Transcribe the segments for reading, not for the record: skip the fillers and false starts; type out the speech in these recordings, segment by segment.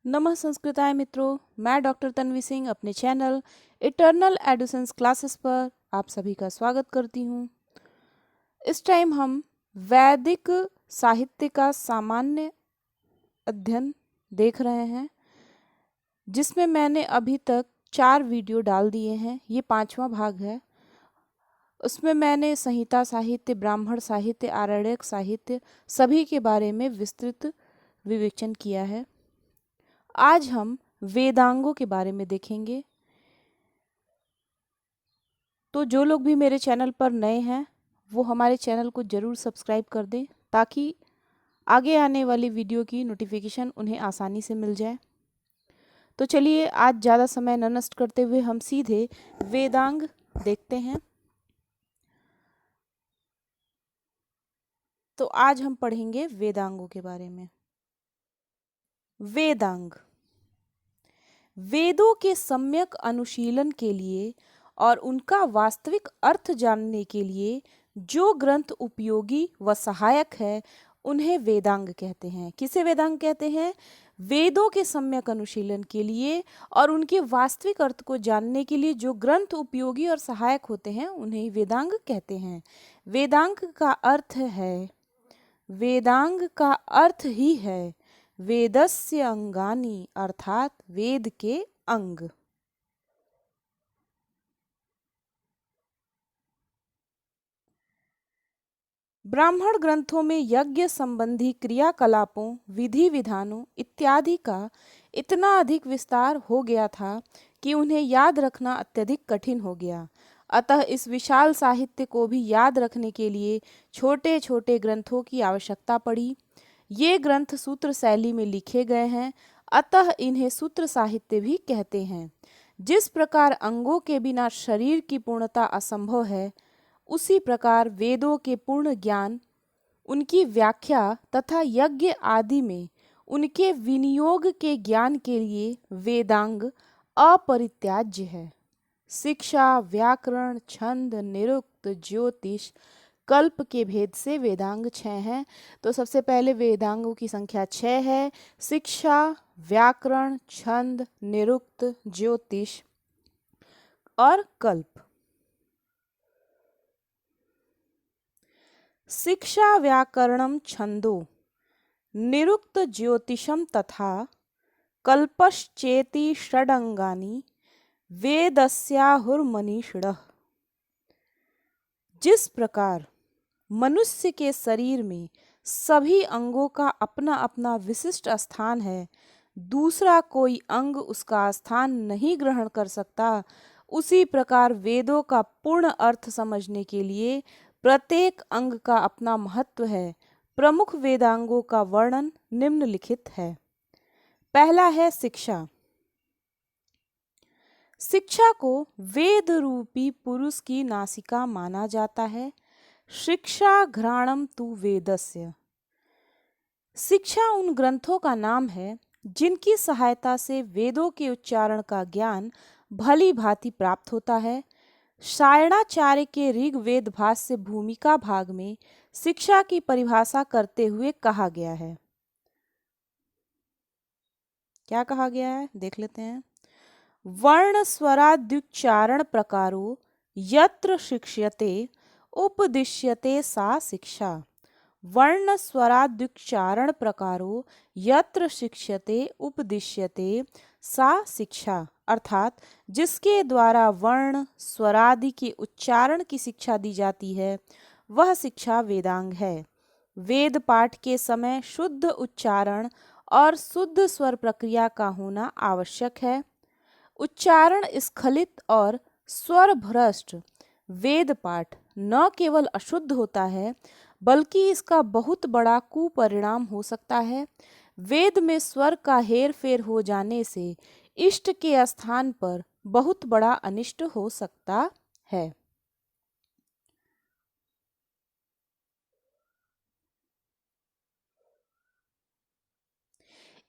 नमः संस्कृताय मित्रों, मैं डॉक्टर तन्वी सिंह अपने चैनल इटर्नल एडुसेंस क्लासेस पर आप सभी का स्वागत करती हूँ। इस टाइम हम वैदिक साहित्य का सामान्य अध्ययन देख रहे हैं, जिसमें मैंने अभी तक 4 वीडियो डाल दिए हैं। ये 5वां भाग है। उसमें मैंने संहिता साहित्य, ब्राह्मण साहित्य, आरण्यक साहित्य सभी के बारे में विस्तृत विवेचन किया है। आज हम वेदांगों के बारे में देखेंगे। तो जो लोग भी मेरे चैनल पर नए हैं वो हमारे चैनल को ज़रूर सब्सक्राइब कर दें, ताकि आगे आने वाली वीडियो की नोटिफिकेशन उन्हें आसानी से मिल जाए। तो चलिए, आज ज़्यादा समय न नष्ट करते हुए हम सीधे वेदांग देखते हैं। तो आज हम पढ़ेंगे वेदांगों के बारे में। वेदांग वेदों के सम्यक अनुशीलन के लिए और उनका वास्तविक अर्थ जानने के लिए जो ग्रंथ उपयोगी व सहायक है उन्हें वेदांग कहते हैं। किसे वेदांग कहते हैं? वेदों के सम्यक अनुशीलन के लिए और उनके वास्तविक अर्थ को जानने के लिए जो ग्रंथ उपयोगी और सहायक होते हैं उन्हें वेदांग कहते हैं। वेदांग का अर्थ ही है वेदस्य अंगानि, अर्थात वेद के अंग। ब्राह्मण ग्रंथों में यज्ञ संबंधी क्रियाकलापों, विधि विधानों इत्यादि का इतना अधिक विस्तार हो गया था कि उन्हें याद रखना अत्यधिक कठिन हो गया। अतः इस विशाल साहित्य को भी याद रखने के लिए छोटे छोटे ग्रंथों की आवश्यकता पड़ी। ये ग्रंथ सूत्र शैली में लिखे गए हैं, अतः इन्हें सूत्र साहित्य भी कहते हैं। जिस प्रकार अंगों के बिना शरीर की पूर्णता असंभव है, उसी प्रकार वेदों के पूर्ण ज्ञान, उनकी व्याख्या तथा यज्ञ आदि में उनके विनियोग के ज्ञान के लिए वेदांग अपरित्याज्य है। शिक्षा, व्याकरण, छंद, निरुक्त, ज्योतिष, कल्प के भेद से वेदांग 6 हैं। तो सबसे पहले वेदांगों की संख्या 6 है। शिक्षा, व्याकरण, छंद, निरुक्त, ज्योतिष और कल्प। शिक्षा व्याकरणम छंदो, निरुक्त ज्योतिषम तथा कल्पश्चेति षडंगानि वेदस्याहुर्मनीषिणः। जिस प्रकार मनुष्य के शरीर में सभी अंगों का अपना अपना विशिष्ट स्थान है, दूसरा कोई अंग उसका स्थान नहीं ग्रहण कर सकता, उसी प्रकार वेदों का पूर्ण अर्थ समझने के लिए प्रत्येक अंग का अपना महत्व है। प्रमुख वेदांगों का वर्णन निम्नलिखित है। पहला है शिक्षा। शिक्षा को वेद रूपी पुरुष की नासिका माना जाता है। शिक्षा घ्राणम तु वेदस्य। शिक्षा उन ग्रंथों का नाम है जिनकी सहायता से वेदों के उच्चारण का ज्ञान भली भांति प्राप्त होता है। सायणाचार्य के ऋग्वेद भाष्य भूमिका भाग में शिक्षा की परिभाषा करते हुए कहा गया है। क्या कहा गया है, देख लेते हैं। वर्ण स्वराद्युच्चारण प्रकारो यत्र शिक्ष्यते उपदिश्यते सा शिक्षा। वर्ण स्वराद्युच्चारण प्रकारो यत्र शिक्ष्यते उपदिश्यते सा शिक्षा, अर्थात जिसके द्वारा वर्ण स्वरादि के उच्चारण की शिक्षा दी जाती है वह शिक्षा वेदांग है। वेद पाठ के समय शुद्ध उच्चारण और शुद्ध स्वर प्रक्रिया का होना आवश्यक है। उच्चारण स्खलित और स्वर भ्रष्ट वेद पाठ न केवल अशुद्ध होता है, बल्कि इसका बहुत बड़ा कुपरिणाम हो सकता है। वेद में स्वर का हेर फेर हो जाने से इष्ट के स्थान पर बहुत बड़ा अनिष्ट हो सकता है।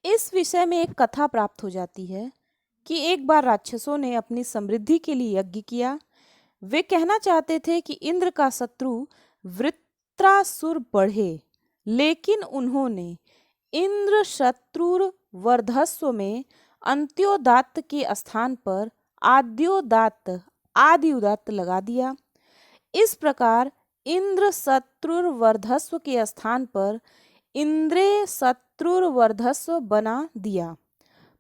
इस विषय में एक कथा प्राप्त हो जाती है कि एक बार राक्षसों ने अपनी समृद्धि के लिए यज्ञ किया। वे कहना चाहते थे कि इंद्र का शत्रु वृत्रासुर बढ़े, लेकिन उन्होंने इंद्र शत्रुर वर्धस्व में अंत्योदात्त के स्थान पर आद्योदात्त आदि उदात्त लगा दिया। इस प्रकार इंद्र शत्रुर्वर्धस्व के स्थान पर इंद्रे शत्रुर्वर्धस्व बना दिया।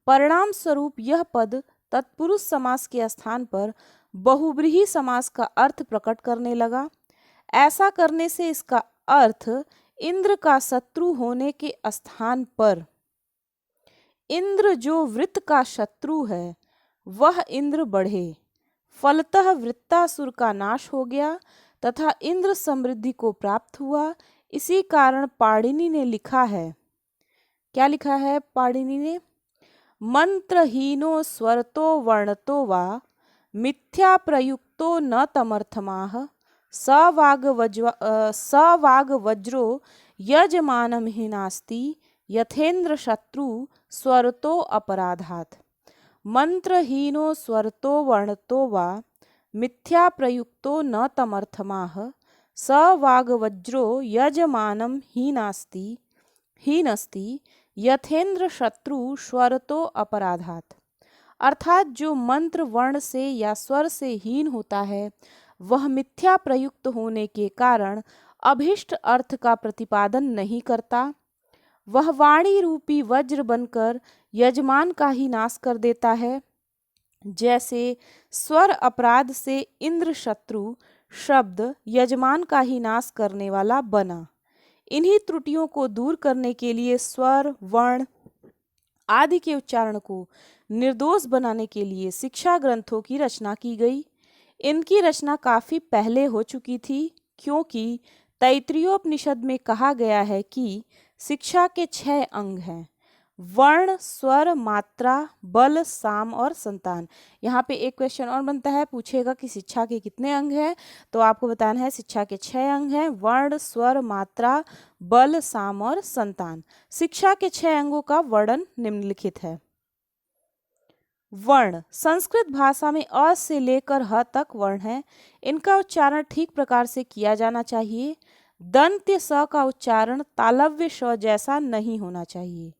परिणाम स्वरूप यह पद तत्पुरुष समास के स्थान पर बहुव्रीहि समास का अर्थ प्रकट करने लगा। ऐसा करने से इसका अर्थ इंद्र का शत्रु होने के स्थान पर इंद्र जो वृत्त का शत्रु है वह इंद्र बढ़े, फलतः वृत्तासुर का नाश हो गया तथा इंद्र समृद्धि को प्राप्त हुआ। इसी कारण पाणिनि ने लिखा है, क्या लिखा है पाणिनि ने? मंत्रहीनो स्वरतो वर्णतो वा मिथ्या प्रयुक्तो न तमर्थमाह सवाग्वज्रो यजमानम हि नास्ति यथेन्द्र शत्रु स्वरतो अपराधात्। मंत्रहीनो स्वरतो वर्णतो वा मिथ्या प्रयुक्तो न तमर्थमाह सवाग्वज्रो यजमानम हि नस्ति यथेन्द्र शत्रु स्वरतो अपराधात्। अर्थात जो मंत्र वर्ण से या स्वर से हीन होता है वह मिथ्या प्रयुक्त होने के कारण अभिष्ट अर्थ का प्रतिपादन नहीं करता। वह वाणी रूपी वज्र बनकर यजमान का ही नाश कर देता है। जैसे स्वर अपराध से इंद्र शत्रु शब्द यजमान का ही नाश करने वाला बना। इन्हीं त्रुटियों को दूर करने के लिए स्वर वर्ण आदि के उच्चारण को निर्दोष बनाने के लिए शिक्षा ग्रंथों की रचना की गई। इनकी रचना काफी पहले हो चुकी थी, क्योंकि तैत्तिरीयोपनिषद में कहा गया है कि शिक्षा के 6 अंग हैं: वर्ण, स्वर, मात्रा, बल, साम और संतान। यहाँ पे एक क्वेश्चन और बनता है, पूछेगा कि शिक्षा के कितने अंग हैं, तो आपको बताना है शिक्षा के 6 अंग हैं: वर्ण, स्वर, मात्रा, बल, साम और संतान। शिक्षा के 6 अंगों का वर्णन निम्नलिखित है। वर्ण संस्कृत भाषा में अ से लेकर ह तक वर्ण है। इनका उच्चारण ठीक प्रकार से किया जाना चाहिए। दंत्य स का उच्चारण तालव्य श जैसा नहीं होना चाहिए।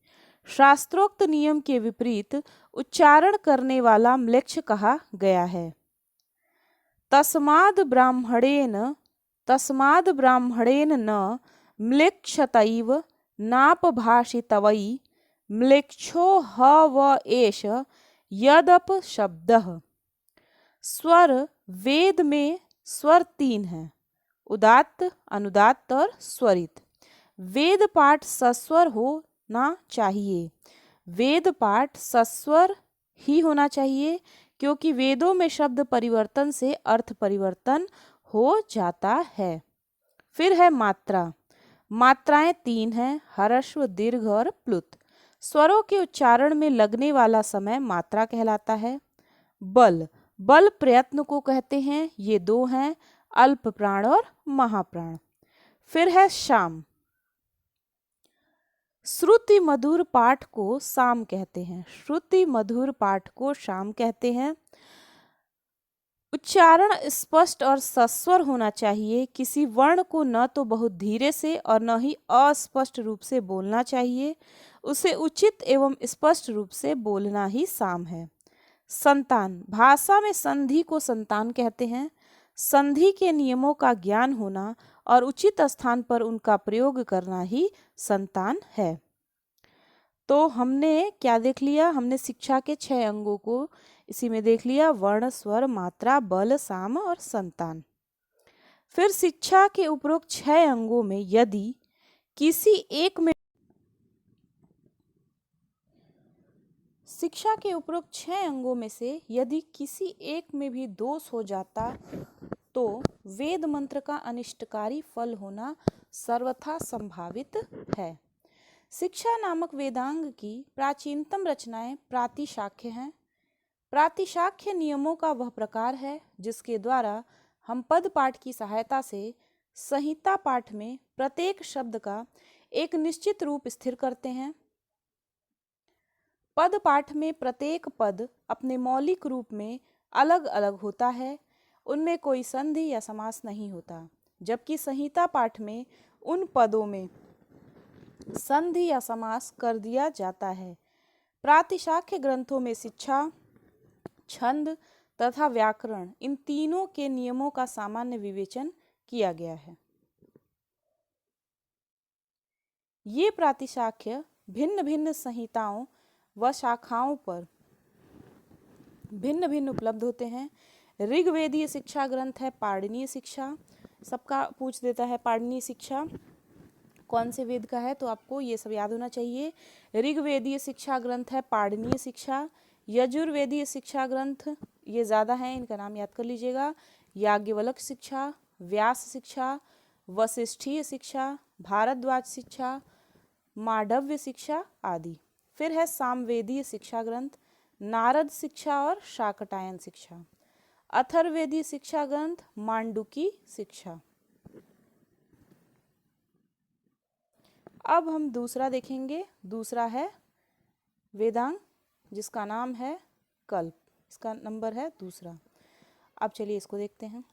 शास्त्रोक्त नियम के विपरीत उच्चारण करने वाला म्लेच्छ कहा गया है। तस्माद् ब्राह्मणेन न म्लेच्छतैव नापभाषितवै म्लेच्छो ह व एष यदप शब्दः। स्वर वेद में स्वर 3 हैं: उदात्त, अनुदात्त और स्वरित। वेद पाठ सस्वर होना चाहिए। वेद पाठ सस्वर ही होना चाहिए, क्योंकि वेदों में शब्द परिवर्तन से अर्थ परिवर्तन हो जाता है। फिर है मात्रा। मात्राएं 3 हैं: ह्रस्व, दीर्घ और प्लुत। स्वरों के उच्चारण में लगने वाला समय मात्रा कहलाता है। बल प्रयत्न को कहते हैं। ये 2 हैं: अल्प प्राण और महाप्राण। फिर है शाम। श्रुति मधुर पाठ को साम कहते हैं। श्रुति मधुर पाठ को शाम कहते हैं। उच्चारण स्पष्ट और सस्वर होना चाहिए। किसी वर्ण को न तो बहुत धीरे से और न ही अस्पष्ट रूप से बोलना चाहिए। उसे उचित एवं स्पष्ट रूप से बोलना ही साम है। संतान भाषा में संधि को संतान कहते हैं। संधि के नियमों का ज्ञान होना और उचित स्थान पर उनका प्रयोग करना ही संतान है। तो हमने क्या देख लिया? हमने शिक्षा के 6 अंगों को इसी में देख लिया: वर्ण, स्वर, मात्रा, बल, साम और संतान। फिर शिक्षा के उपरोक्त 6 अंगों में यदि किसी एक में शिक्षा के उपरोक्त 6 अंगों में से यदि किसी एक में भी दोष हो जाता तो वेद मंत्र का अनिष्टकारी फल होना सर्वथा संभावित है। शिक्षा नामक वेदांग की प्राचीनतम रचनाएं प्रातिशाख्य हैं। प्रातिशाख्य नियमों का वह प्रकार है जिसके द्वारा हम पद पाठ की सहायता से संहिता पाठ में प्रत्येक शब्द का एक निश्चित रूप स्थिर करते हैं। पद पाठ में प्रत्येक पद अपने मौलिक रूप में अलग अलग होता है। उनमें कोई संधि या समास नहीं होता, जबकि संहिता पाठ में उन पदों में संधि या समास कर दिया जाता है। प्रातिशाख्य ग्रंथों में शिक्षा, छंद तथा व्याकरण इन तीनों के नियमों का सामान्य विवेचन किया गया है। ये प्रातिशाख्य भिन्न भिन्न संहिताओं व शाखाओं पर भिन्न भिन्न उपलब्ध होते हैं। ऋग्वेदीय शिक्षा ग्रंथ है पाणिनीय शिक्षा, सबका पूछ देता है पाणिनीय शिक्षा कौन से वेद का है, तो आपको ये सब याद होना चाहिए। ऋग्वेदीय शिक्षा ग्रंथ है पाणिनीय शिक्षा। यजुर्वेदीय शिक्षा ग्रंथ ये ज़्यादा हैं, इनका नाम याद कर लीजिएगा। याज्ञवल्क्य शिक्षा, व्यास शिक्षा, वशिष्ठीय शिक्षा, भारद्वाज शिक्षा, मांडव्य शिक्षा आदि। फिर है सामवेदीय शिक्षा ग्रंथ, नारद शिक्षा और शाकटायन शिक्षा। अथर्ववेदीय शिक्षा ग्रंथ मांडुकी शिक्षा। अब हम दूसरा देखेंगे। दूसरा है वेदांग, जिसका नाम है कल्प, इसका नंबर है दूसरा। अब चलिए इसको देखते हैं।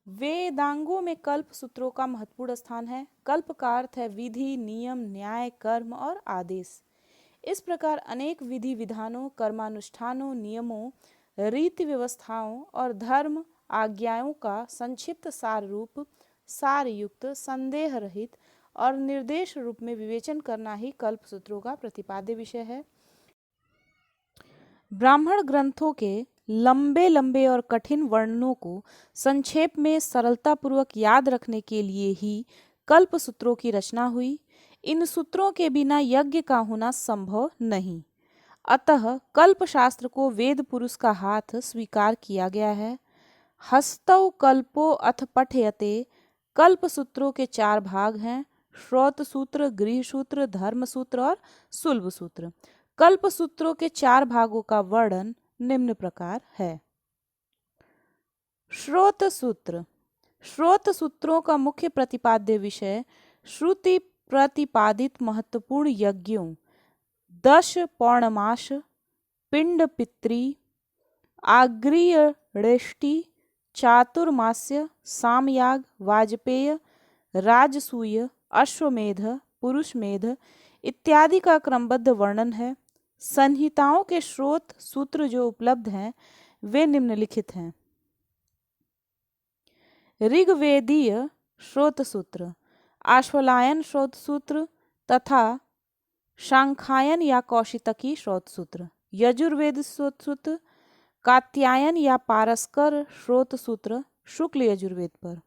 वेदांगों में कल्प सूत्रों का महत्वपूर्ण स्थान है। कल्प का अर्थ है विधि, नियम, न्याय, कर्म और आदेश। इस प्रकार अनेक विधि विधानों, कर्मानुष्ठानों, नियमों, रीति व्यवस्थाओं और धर्म आज्ञाओं का संक्षिप्त सार रूप, सार युक्त, संदेह रहित और निर्देश रूप में विवेचन करना ही कल्प सूत्रों का प्रतिपाद्य विषय है। ब्राह्मण ग्रंथों के लंबे लंबे और कठिन वर्णनों को संक्षेप में सरलतापूर्वक याद रखने के लिए ही कल्प सूत्रों की रचना हुई। इन सूत्रों के बिना यज्ञ का होना संभव नहीं। अतः कल्प शास्त्र को वेद पुरुष का हाथ स्वीकार किया गया है। हस्तौ कल्पो अथ पठयते। कल्प सूत्रों के 4 भाग हैं: श्रोत सूत्र, गृह सूत्र, धर्म सूत्र और सुलभ सूत्र। कल्प सूत्रों के 4 भागों का वर्णन निम्न प्रकार है। श्रोत सूत्र। श्रोत सूत्रों का मुख्य प्रतिपाद्य विषय श्रुति प्रतिपादित महत्वपूर्ण यज्ञों 10 पौर्णमास, पिंड पितृ, आग्नेयेष्टि, चातुर्मास्य, सामयाग, वाजपेय, राजसूय, अश्वमेध, पुरुषमेध इत्यादि का क्रमबद्ध वर्णन है। संहिताओं के स्रोत सूत्र जो उपलब्ध हैं वे निम्नलिखित हैं। ऋग्वेदीय स्रोत सूत्र, आश्वलायन स्रोत सूत्र तथा शांखायन या कौशितकी स्रोत सूत्र। यजुर्वेद स्रोत सूत्र, कात्यायन या पारस्कर स्रोत सूत्र शुक्ल यजुर्वेद पर।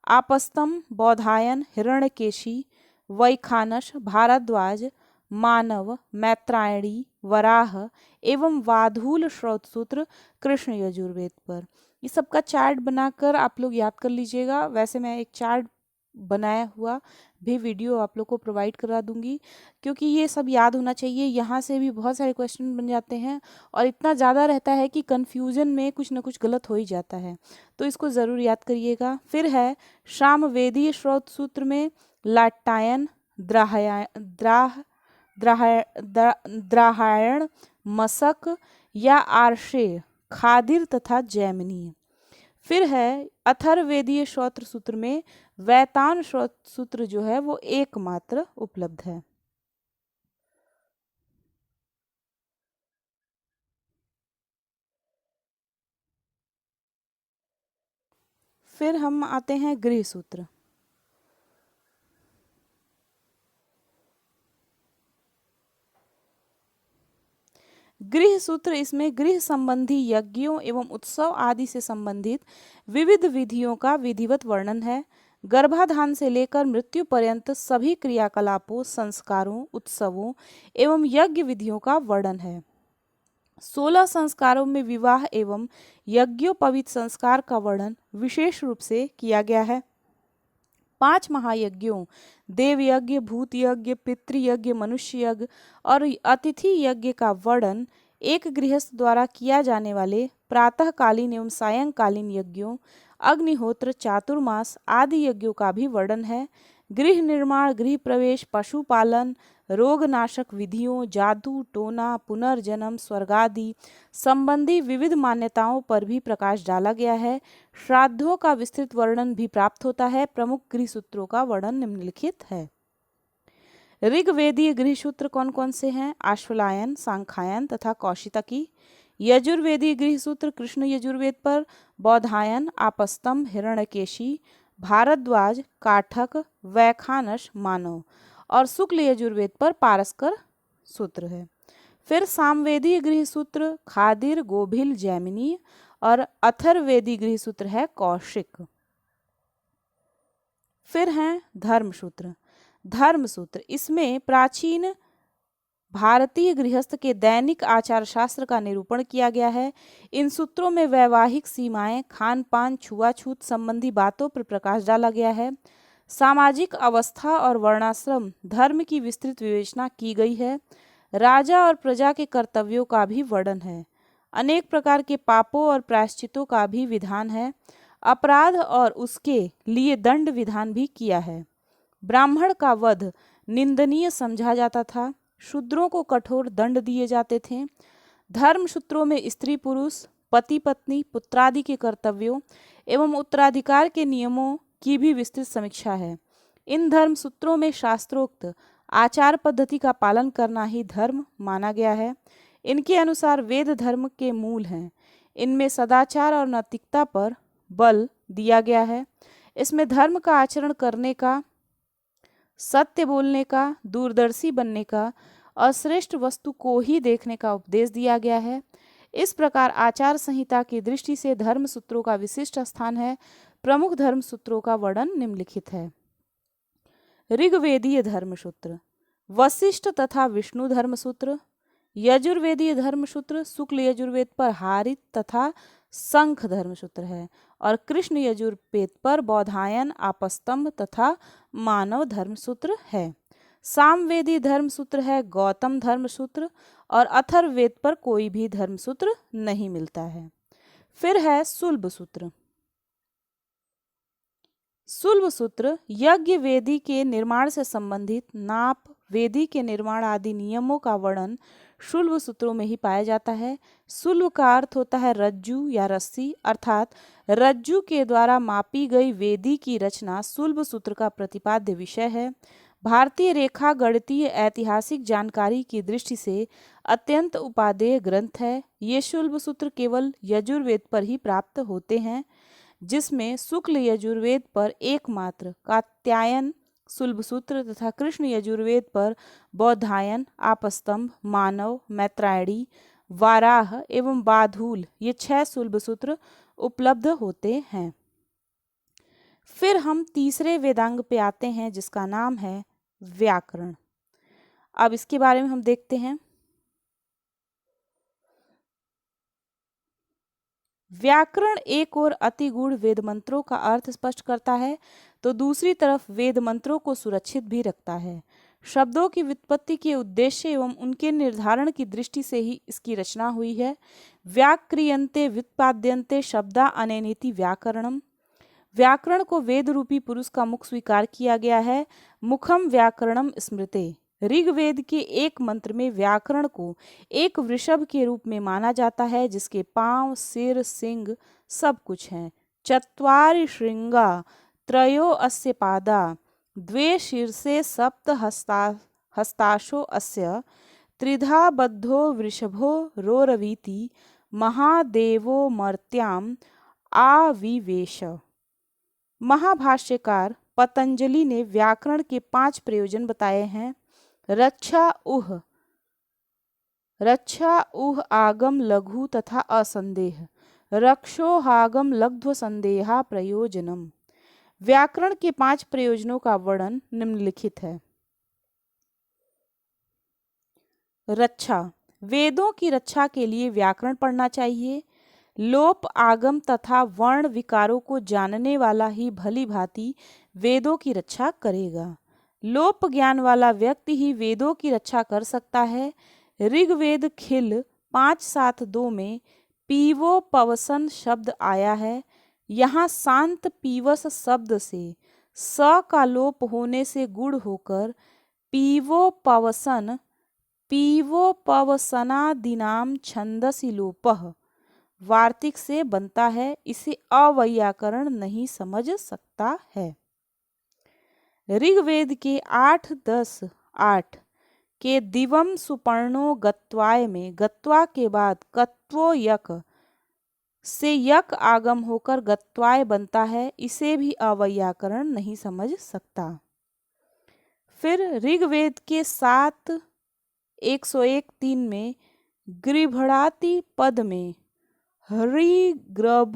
आपस्तम, बौधायन, हिरण्यकेशी, वैखानस, भारद्वाज, मानव, मैत्रायणी, वराह एवं वाधूल स्रोत सूत्र कृष्ण यजुर्वेद पर। ये सबका चार्ट बनाकर आप लोग याद कर लीजिएगा। वैसे मैं एक चार्ट बनाया हुआ भी वीडियो आप लोग को प्रोवाइड करा दूंगी, क्योंकि ये सब याद होना चाहिए। यहाँ से भी बहुत सारे क्वेश्चन बन जाते हैं और इतना ज़्यादा रहता है कि कन्फ्यूजन में कुछ ना कुछ गलत हो ही जाता है, तो इसको ज़रूर याद करिएगा। फिर है सामवेदीय स्रोत सूत्र में लाट्टायन, द्राहायण, मशक या आर्षेय, खादिर तथा जैमिनीय। फिर है अथर्ववेदीय स्रोत सूत्र में वैतान स्रोत सूत्र जो है वो एकमात्र उपलब्ध है। फिर हम आते हैं गृह सूत्र। गृह सूत्र, इसमें गृह संबंधी यज्ञों एवं उत्सव आदि से संबंधित विविध विधियों का विधिवत वर्णन है। गर्भाधान से लेकर मृत्यु पर्यंत सभी क्रियाकलापों, संस्कारों, उत्सवों एवं यज्ञ विधियों का वर्णन है। 16 संस्कारों में विवाह एवं यज्ञोपवीत संस्कार का वर्णन विशेष रूप से किया गया है। 5 महायज्ञों देव यज्ञ, भूत यज्ञ, पितृयज्ञ, मनुष्य यज्ञ और अतिथि यज्ञ का वर्णन एक गृहस्थ द्वारा किया जाने वाले प्रातःकालीन एवं सायंकालीन यज्ञों, अग्निहोत्र, चातुर्मास आदि यज्ञों का भी वर्णन है। गृह निर्माण, गृह प्रवेश, पशुपालन, रोगनाशक विधियों, जादू टोना, पुनर्जन्म, स्वर्ग आदि संबंधी विविध मान्यताओं पर भी प्रकाश डाला गया है। श्राद्धों का विस्तृत वर्णन भी प्राप्त होता है। प्रमुख गृह सूत्रों का वर्णन निम्नलिखित है। ऋग्वेदीय गृह सूत्र कौन कौन से हैं? आश्वलायन, सांख्यायन तथा कौशितकी। यजुर्वेदीय गृह सूत्र कृष्ण यजुर्वेद पर, बौधायन, आपस्तंभ, हिरण्यकेशी, भारद्वाज, काठक, वैखानस, मानव। और शुक्ल यजुर्वेद पर पारस्कर सूत्र है। फिर सामवेदीय गृह सूत्र खादिर, गोभिल, जैमिनी। और अथर्ववेदी गृह सूत्र है कौशिक। फिर हैं धर्मसूत्र। धर्मसूत्र इसमें प्राचीन भारतीय गृहस्थ के दैनिक आचार शास्त्र का निरूपण किया गया है। इन सूत्रों में वैवाहिक सीमाएं, खान पान, छुआछूत संबंधी बातों पर प्रकाश डाला गया है। सामाजिक अवस्था और वर्णाश्रम धर्म की विस्तृत विवेचना की गई है। राजा और प्रजा के कर्तव्यों का भी वर्णन है। अनेक प्रकार के पापों और प्रायश्चितों का भी विधान है। अपराध और उसके लिए दंड विधान भी किया है। ब्राह्मण का वध निंदनीय समझा जाता था। शूद्रों को कठोर दंड दिए जाते थे। धर्म सूत्रों में स्त्री पुरुष, पति पत्नी, पुत्रादि के कर्तव्यों एवं उत्तराधिकार के नियमों की भी विस्तृत समीक्षा है। इन धर्म सूत्रों में शास्त्रोक्त आचार पद्धति का पालन करना ही धर्म माना गया है। इनके अनुसार वेद धर्म के मूल हैं। इनमें सदाचार और नैतिकता पर बल दिया गया है। इसमें धर्म का आचरण करने का, सत्य बोलने का, दूरदर्शी बनने का और श्रेष्ठ वस्तु को ही देखने का उपदेश दिया गया है। इस प्रकार आचार संहिता की दृष्टि से धर्म सूत्रों का विशिष्ट स्थान है। प्रमुख धर्म सूत्रों का वर्णन निम्नलिखित है। ऋग्वेदीय धर्मसूत्र, वशिष्ठ तथा विष्णु धर्मसूत्र। यजुर्वेदीय धर्मसूत्र शुक्ल यजुर्वेद पर हारित तथा शंख धर्मसूत्र है। और कृष्ण यजुर्वेद पर बौधायन, आपस्तंभ तथा मानव धर्मसूत्र है। सामवेदी धर्मसूत्र है गौतम धर्मसूत्र। और अथर्ववेद पर कोई भी धर्मसूत्र नहीं मिलता है। फिर है सुल्ब सूत्र। सुल्ब सूत्र यज्ञ वेदी के निर्माण से संबंधित नाप, वेदी के निर्माण आदि नियमों का वर्णन शुल्ब सूत्रों में ही पाया जाता है। शुल्ब का अर्थ होता है रज्जु या रस्सी, अर्थात रज्जु के द्वारा मापी गई वेदी की रचना शुल्ब सूत्र का प्रतिपाद्य विषय है। भारतीय रेखा गणितीय ऐतिहासिक जानकारी की दृष्टि से अत्यंत उपादेय ग्रंथ है। ये शुल्ब सूत्र केवल यजुर्वेद पर ही प्राप्त होते हैं, जिसमें शुक्ल यजुर्वेद पर एकमात्र कात्यायन शुल्ब सूत्र तथा कृष्ण यजुर्वेद पर बौधायन, आपस्तंभ, मानव, मैत्रायणी, वाराह एवं बाधूल ये 6 शुल्ब सूत्र उपलब्ध होते हैं। फिर हम तीसरे वेदांग पे आते हैं, जिसका नाम है व्याकरण। अब इसके बारे में हम देखते हैं। व्याकरण एक और अति गूढ़ वेद मंत्रों का अर्थ स्पष्ट करता है, तो दूसरी तरफ वेद मंत्रों को सुरक्षित भी रखता है। शब्दों की व्युत्पत्ति के उद्देश्य एवं उनके निर्धारण की दृष्टि से ही इसकी रचना हुई है। व्याक्रियन्ते व्युत्पाद्यन्ते शब्दा अनेनेति व्याकरणम। व्याकरण को वेद रूपी पुरुष का मुख स्वीकार किया गया है। मुखम व्याकरणम स्मृते। ऋग्वेद के एक मंत्र में व्याकरण को एक वृषभ के रूप में माना जाता है, जिसके पांव, सिर, सिंग सब कुछ हैं। चत्वारि श्रृंगा त्रयो अस्य पादा द्वे शीर्षे सप्त हस्ताशो अस्य त्रिधा बद्धो वृषभो रोरवीति महादेवो मर्त्याम आविवेश। महाभाष्यकार पतंजलि ने व्याकरण के 5 प्रयोजन बताए हैं। रक्षा उह आगम लघु तथा असंदेह। रक्षोहागम लघ्व संदेहा प्रयोजनम। व्याकरण के 5 प्रयोजनों का वर्णन निम्नलिखित है। रक्षा, वेदों की रक्षा के लिए व्याकरण पढ़ना चाहिए। लोप, आगम तथा वर्ण विकारों को जानने वाला ही भली भांति वेदों की रक्षा करेगा। लोप ज्ञान वाला व्यक्ति ही वेदों की रक्षा कर सकता है। ऋग्वेद खिल 5-7-2 में पीवो पवसन शब्द आया है। यहाँ शांत पीवस शब्द से स का लोप होने से गुण होकर पीवोपवसन पीवोपवसनादीनाम छंदसि लोपः वार्तिक से बनता है, इसे अवैयाकरण नहीं समझ सकता है। ऋग्वेद के 8-10-8 के दिवम सुपर्णो गत्वाय में गत्वा के बाद कत्वो यक से यक आगम होकर गत्वाय बनता है, इसे भी अवैयाकरण नहीं समझ सकता। फिर ऋग्वेद के 7:101-3 में गृभणाति पद में हरिग्रभोर्भस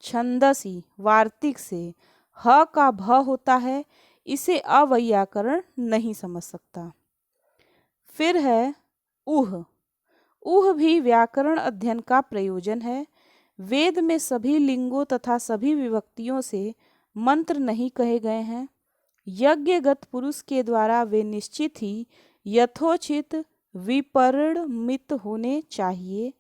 छंदसी वार्तिक से ह का भ होता है, इसे अवैयाकरण नहीं समझ सकता। फिर है ऊह। ऊह भी व्याकरण अध्ययन का प्रयोजन है। वेद में सभी लिंगों तथा सभी विभक्तियों से मंत्र नहीं कहे गए हैं। यज्ञगत पुरुष के द्वारा वे निश्चित ही यथोचित विपरिणमित होने चाहिए।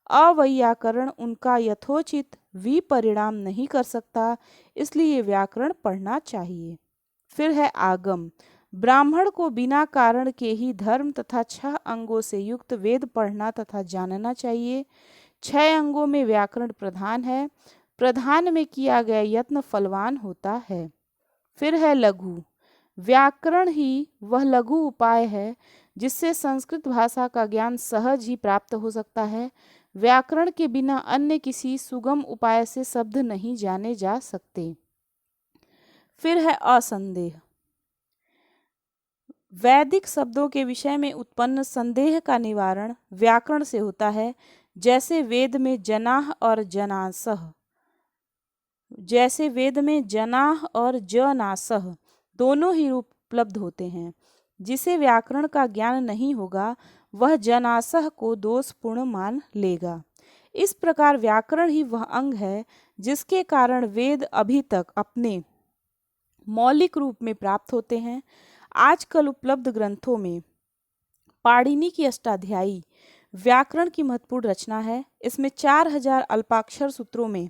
अवैयाकरण उनका यथोचित विपरिणाम नहीं कर सकता, इसलिए व्याकरण पढ़ना चाहिए। फिर है आगम। ब्राह्मण को बिना कारण के ही धर्म तथा 6 अंगों से युक्त वेद पढ़ना तथा जानना चाहिए। 6 अंगों में व्याकरण प्रधान है। प्रधान में किया गया यत्न फलवान होता है। फिर है लघु। व्याकरण ही वह लघु उपाय है जिससे संस्कृत भाषा का ज्ञान सहज ही प्राप्त हो सकता है। व्याकरण के बिना अन्य किसी सुगम उपाय से शब्द नहीं जाने जा सकते। फिर है असंदेह। वैदिक शब्दों के विषय में उत्पन्न संदेह का निवारण व्याकरण से होता है। जैसे वेद में जनाह और जनासह दोनों ही रूप उपलब्ध होते हैं। जिसे व्याकरण का ज्ञान नहीं होगा वह जनासह को दोषपूर्ण मान लेगा। इस प्रकार व्याकरण ही वह अंग है जिसके कारण वेद अभी तक अपने मौलिक रूप में प्राप्त होते हैं। आजकल उपलब्ध ग्रंथों में पाणिनि की अष्टाध्यायी व्याकरण की महत्वपूर्ण रचना है। इसमें 4000 अल्पाक्षर सूत्रों में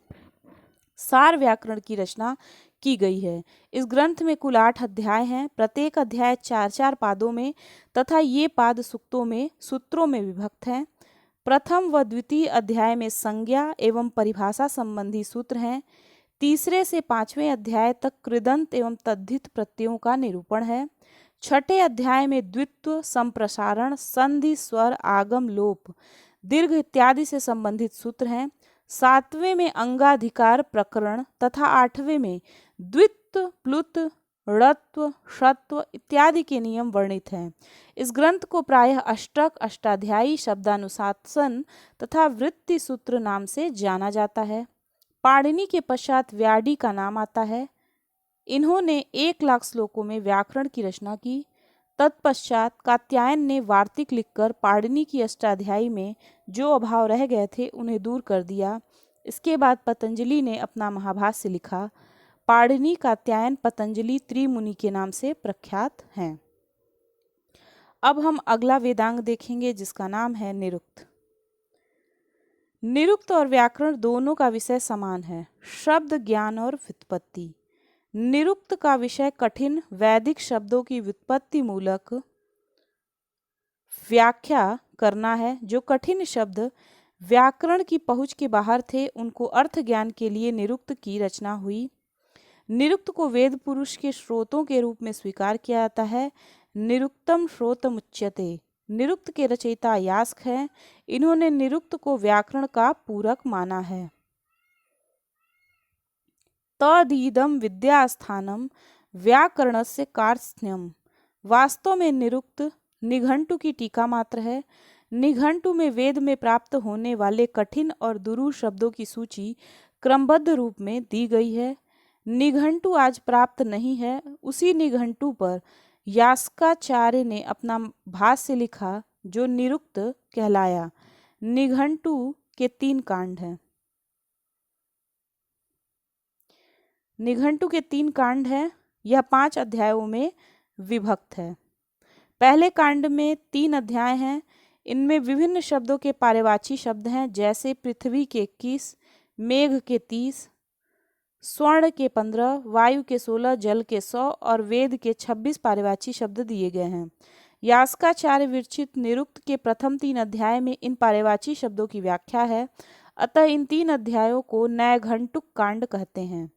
सार व्याकरण की रचना की गई है। इस ग्रंथ में कुल 8 अध्याय हैं। प्रत्येक अध्याय 4-4 पादों में तथा ये पाद सूत्रों में विभक्त हैं। प्रथम व द्वितीय अध्याय में संज्ञा एवं परिभाषा संबंधी सूत्र हैं। तीसरे से 5वें अध्याय तक कृदंत एवं तद्धित प्रत्ययों का निरूपण है। छठे अध्याय में द्वित्व, संप्रसारण, संधि, स्वर, आगम, लोप, दीर्घ इत्यादि से संबंधित सूत्र हैं। 7वें में अंगाधिकार प्रकरण तथा 8वें में द्वित्व, प्लुत, ऋत्व, षत्व इत्यादि के नियम वर्णित हैं। इस ग्रंथ को प्रायः अष्टक, अष्टाध्यायी, शब्दानुशासन तथा वृत्ति सूत्र नाम से जाना जाता है। पाणिनि के पश्चात व्याडी का नाम आता है। इन्होंने 1,00,000 श्लोकों में व्याकरण की रचना की। तत्पश्चात कात्यायन ने वार्तिक लिखकर पाणिनि की अष्टाध्यायी में जो अभाव रह गए थे उन्हें दूर कर दिया। इसके बाद पतंजलि ने अपना महाभाष्य लिखा। पाणिनि, कात्यायन, पतंजलि त्रिमुनि के नाम से प्रख्यात हैं। अब हम अगला वेदांग देखेंगे जिसका नाम है निरुक्त। निरुक्त और व्याकरण दोनों का विषय समान है, शब्द ज्ञान और व्युत्पत्ति। निरुक्त का विषय कठिन वैदिक शब्दों की व्युत्पत्ति मूलक व्याख्या करना है। जो कठिन शब्द व्याकरण की पहुंच के बाहर थे उनको अर्थ ज्ञान के लिए निरुक्त की रचना हुई। निरुक्त को वेद पुरुष के स्रोतों के रूप में स्वीकार किया जाता है। निरुक्तम श्रोतमुच्यते। निरुक्त के रचयिता यास्क हैं। इन्होंने निरुक्त को व्याकरण का पूरक माना है। तदीदम विद्यास्थानम व्याकरणस्य कार्त्स्न्यम। वास्तव में निरुक्त निघंटु की टीका मात्र है। निघंटु में वेद में प्राप्त होने वाले कठिन और दुरूह शब्दों की सूची क्रमबद्ध रूप में दी गई है। निघंटु आज प्राप्त नहीं है। उसी निघंटु पर यास्काचार्य ने अपना भाष्य लिखा जो निरुक्त कहलाया। निघंटु के 3 कांड हैं। निघंटु के 3 कांड हैं। यह 5 अध्यायों में विभक्त है। पहले कांड में 3 अध्याय हैं। इनमें विभिन्न शब्दों के पर्यायवाची शब्द हैं, जैसे पृथ्वी के 21, मेघ के 30, स्वर्ण के 15, वायु के 16, जल के 100 और वेद के 26 पर्यायवाची शब्द दिए गए हैं। यास्काचार्य विरचित निरुक्त के प्रथम 3 अध्याय में इन पर्यायवाची शब्दों की व्याख्या है। अतः इन 3 अध्यायों को नैघंटुक कांड कहते हैं।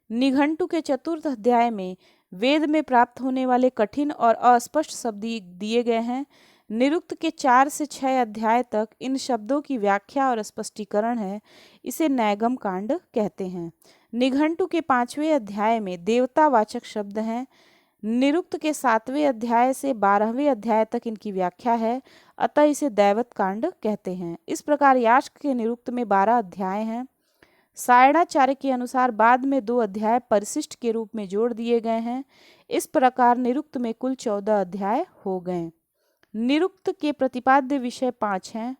निघंटु के चतुर्थ अध्याय में वेद में प्राप्त होने वाले कठिन और अस्पष्ट शब्द दिए गए हैं। निरुक्त के 4 से 6 अध्याय तक इन शब्दों की व्याख्या और स्पष्टीकरण है। इसे नैगम कांड कहते हैं। निघंटु के 5वें अध्याय में देवतावाचक शब्द हैं। निरुक्त के 7वें अध्याय से 12वें अध्याय तक इनकी व्याख्या है। अतः इसे दैवत कांड कहते हैं। इस प्रकार यास्क के निरुक्त में 12 अध्याय हैं। सायणाचार्य के अनुसार बाद में 2 अध्याय परिशिष्ट के रूप में जोड़ दिए गए हैं। इस प्रकार निरुक्त में कुल 14 अध्याय हो गए। निरुक्त के प्रतिपाद्य विषय 5 हैं: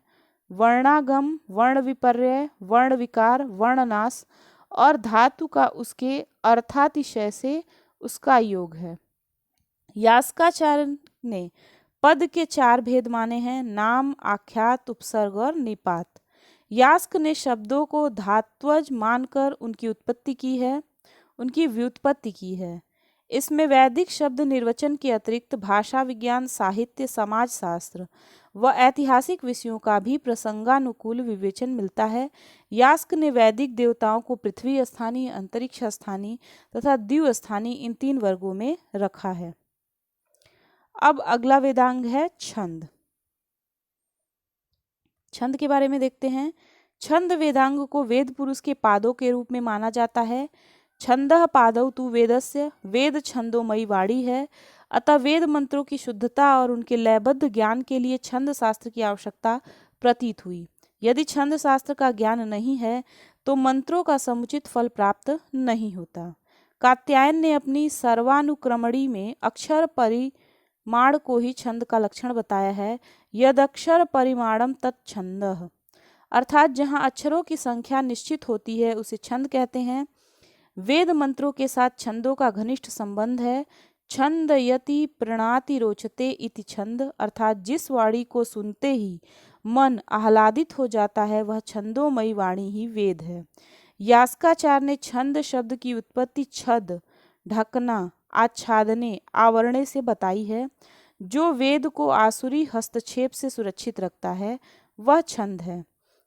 वर्णागम, वर्ण विपर्यय, वर्ण विकार, वर्णनाश और धातु का उसके अर्थातिशय से उसका योग है। यास्काचार्य ने पद के 4 भेद माने हैं: नाम, आख्यात, उपसर्ग और निपात। यास्क ने शब्दों को धात्वज मानकर उनकी उत्पत्ति की है, उनकी व्युत्पत्ति की है। इसमें वैदिक शब्द निर्वचन के अतिरिक्त भाषा विज्ञान, साहित्य, समाज शास्त्र व ऐतिहासिक विषयों का भी प्रसंगानुकूल विवेचन मिलता है। यास्क ने वैदिक देवताओं को पृथ्वी स्थानीय, अंतरिक्ष स्थानीय तथा द्यू स्थानीय इन 3 वर्गों में रखा है। अब अगला वेदांग है छंद। छंद के बारे में देखते हैं। छंद वेदांग को वेद पुरुष के पादों के रूप में माना जाता है। छंदः पादौ तु वेदस्य, वेद छंदोमयी वाणी है। अतः वेद मंत्रों की शुद्धता और उनके लयबद्ध ज्ञान के लिए छंद शास्त्र की आवश्यकता प्रतीत हुई। यदि छंद शास्त्र का ज्ञान नहीं है तो मंत्रों का समुचित फल प्राप्त नहीं होता। कात्यायन ने अपनी सर्वानुक्रमणी में अक्षर परिमाण को ही छंद का लक्षण बताया है। यदक्षर परिमाणम तत्छंदः, अर्थात जहाँ अक्षरों की संख्या निश्चित होती है उसे छंद कहते हैं। वेद मंत्रों के साथ छंदों का घनिष्ठ संबंध है। छंद यति प्रणाति रोचते इति छंद, अर्थात जिस वाणी को सुनते ही मन आह्लादित हो जाता है वह छंदोमयी वाणी ही वेद है। यास्काचार्य ने छंद शब्द की उत्पत्ति छद, ढकना, आच्छादने, आवरणे से बताई है। जो वेद को आसुरी हस्तक्षेप से सुरक्षित रखता है वह छंद है।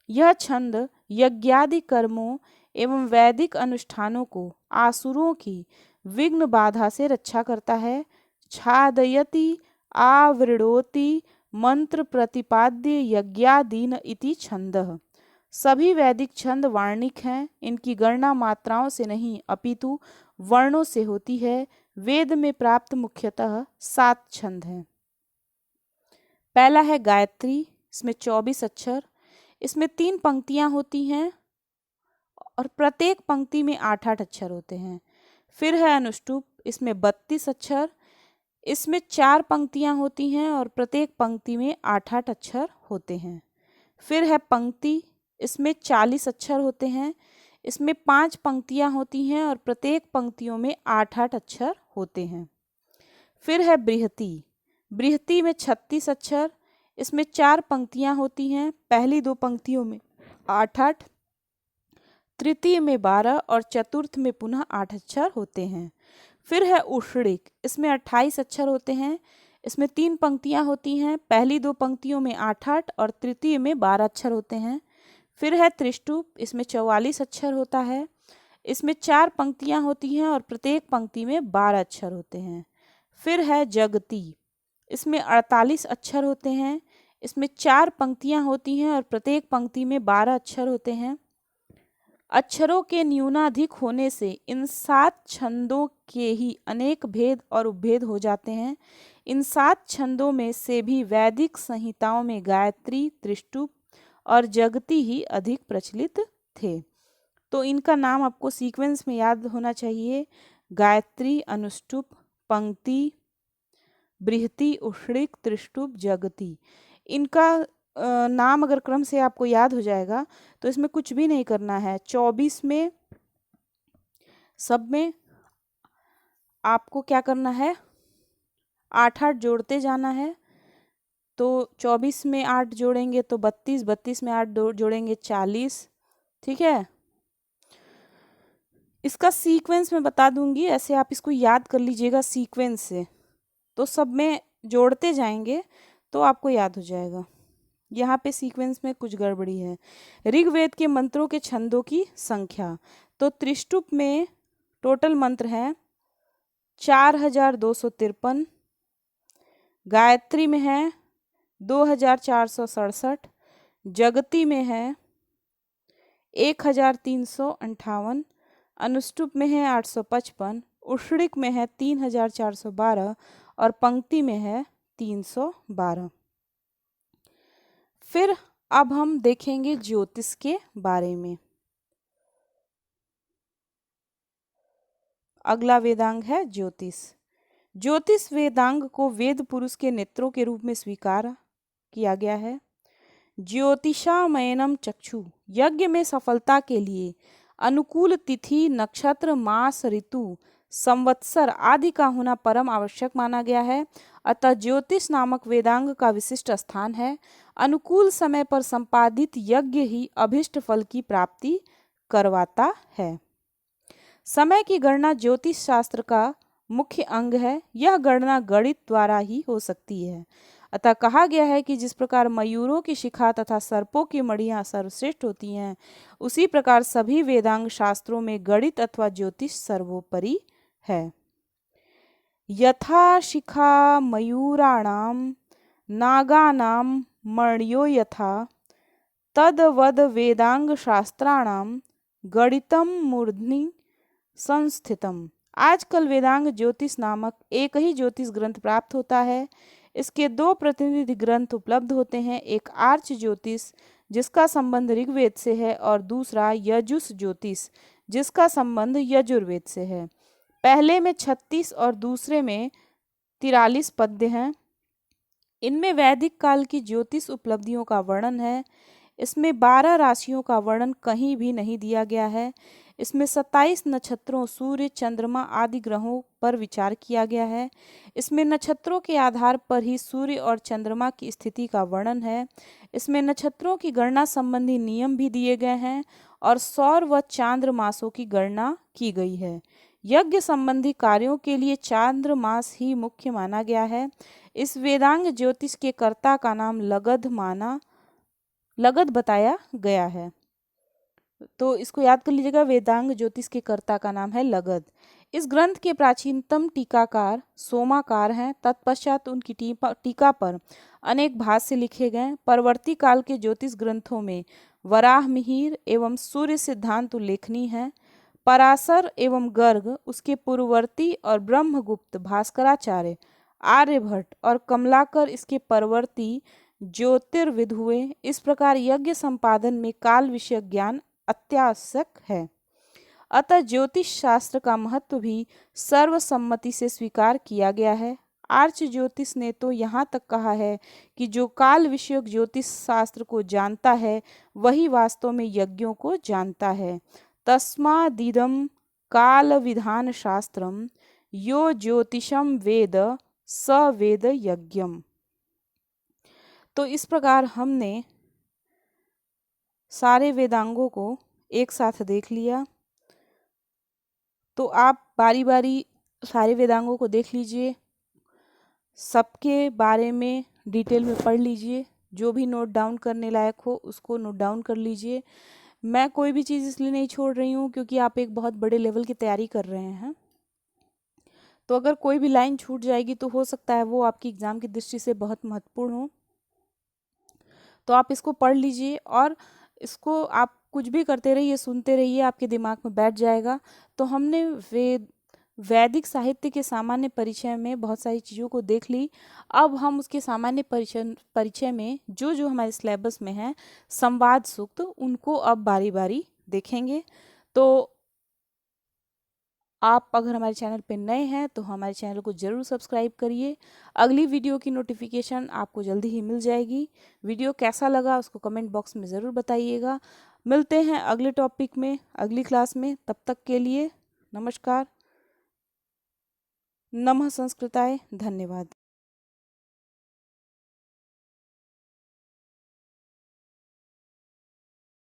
यह छंद यज्ञादि कर्मों एवं वैदिक अनुष्ठानों को आसुरों की विघ्न बाधा से रक्षा करता है। छादयति आवृणोति मंत्र प्रतिपाद्य यज्ञादीन इति छंदः। सभी वैदिक छंद वार्णिक हैं। इनकी गणना मात्राओं से नहीं अपितु वर्णों से होती है। वेद में प्राप्त मुख्यतः 7 छंद हैं। पहला है गायत्री, इसमें 24 अक्षर, इसमें 3 पंक्तियां होती हैं और प्रत्येक पंक्ति में 8-8 अक्षर होते हैं। फिर है अनुष्टुप, इसमें 32 अक्षर, इसमें 4 पंक्तियां होती हैं और प्रत्येक पंक्ति में 8-8 अक्षर होते हैं। फिर है पंक्ति, इसमें 40 अक्षर होते हैं, इसमें 5 पंक्तियां होती हैं और प्रत्येक पंक्तियों में 8-8 अक्षर होते हैं। फिर है बृहति, बृहति में 36 अक्षर, इसमें 4 पंक्तियां होती हैं, पहली 2 पंक्तियों में 8-8, तृतीय में 12 और चतुर्थ में पुनः 8 अक्षर होते हैं। फिर है उषणिक, इसमें 28 अक्षर होते हैं, इसमें 3 पंक्तियां होती हैं, पहली 2 पंक्तियों में 8-8 और तृतीय में 12 अक्षर होते हैं। फिर है त्रिष्टुप, इसमें 44 अक्षर होता है, इसमें 4 पंक्तियां होती हैं और प्रत्येक पंक्ति में 12 अक्षर होते हैं। फिर है जगती, इसमें 48 अक्षर होते हैं, इसमें 4 पंक्तियां होती हैं और प्रत्येक पंक्ति में 12 अक्षर होते हैं। अक्षरों के न्यूनाधिक होने से इन 7 छंदों के ही अनेक भेद और उपभेद हो जाते हैं। इन 7 छंदों में से भी वैदिक संहिताओं में गायत्री, त्रिष्टुप और जगती ही अधिक प्रचलित थे। तो इनका नाम आपको सीक्वेंस में याद होना चाहिए: गायत्री, अनुष्टुप, पंक्ति, बृहति, उषणिक, त्रिष्टुप, जगती। इनका नाम अगर क्रम से आपको याद हो जाएगा तो इसमें कुछ भी नहीं करना है। 24 में सब में आपको क्या करना है, 8-8 जोड़ते जाना है। तो 24 में 8 जोड़ेंगे तो 32, 32 में 8 जोड़ेंगे 40, ठीक है। इसका सीक्वेंस मैं बता दूंगी, ऐसे आप इसको याद कर लीजिएगा सीक्वेंस से, तो सब में जोड़ते जाएंगे तो आपको याद हो जाएगा। यहाँ पे सीक्वेंस में कुछ गड़बड़ी है। ऋग्वेद के मंत्रों के छंदों की संख्या, तो त्रिष्टुप में टोटल मंत्र हैं 4253, गायत्री में है 2467, जगती में है 1358, अनुष्टुप में है 855, उष्णिक में है 3412 और पंक्ति में है 312। फिर अब हम देखेंगे ज्योतिष के बारे में। अगला वेदांग है ज्योतिष। ज्योतिष वेदांग को वेद पुरुष के नेत्रों के रूप में स्वीकार किया गया है। ज्योतिषामयनम चक्षु, यज्ञ में सफलता के लिए अनुकूल तिथि, नक्षत्र, मास, ऋतु, संवत्सर आदि का होना परम आवश्यक माना गया है। अतः ज्योतिष नामक वेदांग का विशिष्ट स्थान है। अनुकूल समय पर संपादित यज्ञ ही अभिष्ट फल की प्राप्ति करवाता है। समय की गणना ज्योतिष शास्त्र का मुख्य अंग है। यह गणना गणित द्वारा ही हो सकती है। अतः कहा गया है कि जिस प्रकार मयूरों की शिखा तथा सर्पों की मणियां सर्वश्रेष्ठ होती हैं, उसी प्रकार सभी वेदांग शास्त्रों में गणित अथवा ज्योतिष सर्वोपरि है। यथा शिखा मयूराणाम नागानाम मण्यो यथा, तद्वद वेदांग शास्त्राणाम गणितम मूर्धनि संस्थितम। आजकल वेदांग ज्योतिष नामक एक ही ज्योतिष ग्रंथ प्राप्त होता है। इसके दो प्रतिनिधि ग्रंथ उपलब्ध होते हैं, एक आर्च ज्योतिष जिसका संबंध ऋग्वेद से है और दूसरा यजुस ज्योतिष जिसका संबंध यजुर्वेद से है। पहले में 36 और दूसरे में 43 पद्य हैं। इनमें वैदिक काल की ज्योतिष उपलब्धियों का वर्णन है। इसमें 12 राशियों का वर्णन कहीं भी नहीं दिया गया है। इसमें 27 नक्षत्रों, सूर्य, चंद्रमा आदि ग्रहों पर विचार किया गया है। इसमें नक्षत्रों के आधार पर ही सूर्य और चंद्रमा की स्थिति का वर्णन है। इसमें नक्षत्रों की गणना संबंधी नियम भी दिए गए हैं और सौर व चांद्र मासों की गणना की गई है। यज्ञ संबंधी कार्यों के लिए चांद्र मास ही मुख्य माना गया है। इस वेदांग ज्योतिष के कर्ता का नाम लगध बताया गया है। तो इसको याद कर लीजिएगा, वेदांग ज्योतिष के कर्ता का नाम है लगध। इस ग्रंथ के प्राचीनतम टीकाकार सोमाकार हैं। तत्पश्चात उनकी टीका पर अनेक भाष्य लिखे गए। परवर्ती काल के ज्योतिष ग्रंथों में वराह मिहिर एवं सूर्य सिद्धांत उल्लेखनीय है। पराशर एवं गर्ग उसके पूर्ववर्ती और ब्रह्मगुप्त, भास्कराचार्य, आर्यभट्ट और कमलाकर इसके परवर्ती ज्योतिर्विद हुए। इस प्रकार यज्ञ संपादन में काल विषय ज्ञान अत्यावश्यक है। अतः ज्योतिष शास्त्र का महत्व भी सर्वसम्मति से स्वीकार किया गया है। आर्च ज्योतिष ने तो यहाँ तक कहा है कि जो काल विषयक ज्योतिष शास्त्र को जानता है वही वास्तव में यज्ञों को जानता है। तस्मादिदं काल विधान शास्त्रम यो ज्योतिषम वेद स वेद यज्ञम। तो इस प्रकार हमने सारे वेदांगों को एक साथ देख लिया। तो आप बारी बारी सारे वेदांगों को देख लीजिए, सबके बारे में डिटेल में पढ़ लीजिए, जो भी नोट डाउन करने लायक हो उसको नोट डाउन कर लीजिए। मैं कोई भी चीज़ इसलिए नहीं छोड़ रही हूँ क्योंकि आप एक बहुत बड़े लेवल की तैयारी कर रहे हैं। तो अगर कोई भी लाइन छूट जाएगी तो हो सकता है वो आपकी एग्ज़ाम की दृष्टि से बहुत महत्वपूर्ण हो। तो आप इसको पढ़ लीजिए और इसको आप कुछ भी करते रहिए, सुनते रहिए, आपके दिमाग में बैठ जाएगा। तो हमने वैदिक साहित्य के सामान्य परिचय में बहुत सारी चीज़ों को देख ली। अब हम उसके सामान्य परिचय में जो जो हमारे सिलेबस में है संवाद सूक्त, उनको अब बारी बारी देखेंगे। तो आप अगर हमारे चैनल पे नए हैं तो हमारे चैनल को ज़रूर सब्सक्राइब करिए। अगली वीडियो की नोटिफिकेशन आपको जल्दी ही मिल जाएगी। वीडियो कैसा लगा उसको कमेंट बॉक्स में ज़रूर बताइएगा। मिलते हैं अगले टॉपिक में, अगली क्लास में। तब तक के लिए नमस्कार। नमः संस्कृताय। धन्यवाद।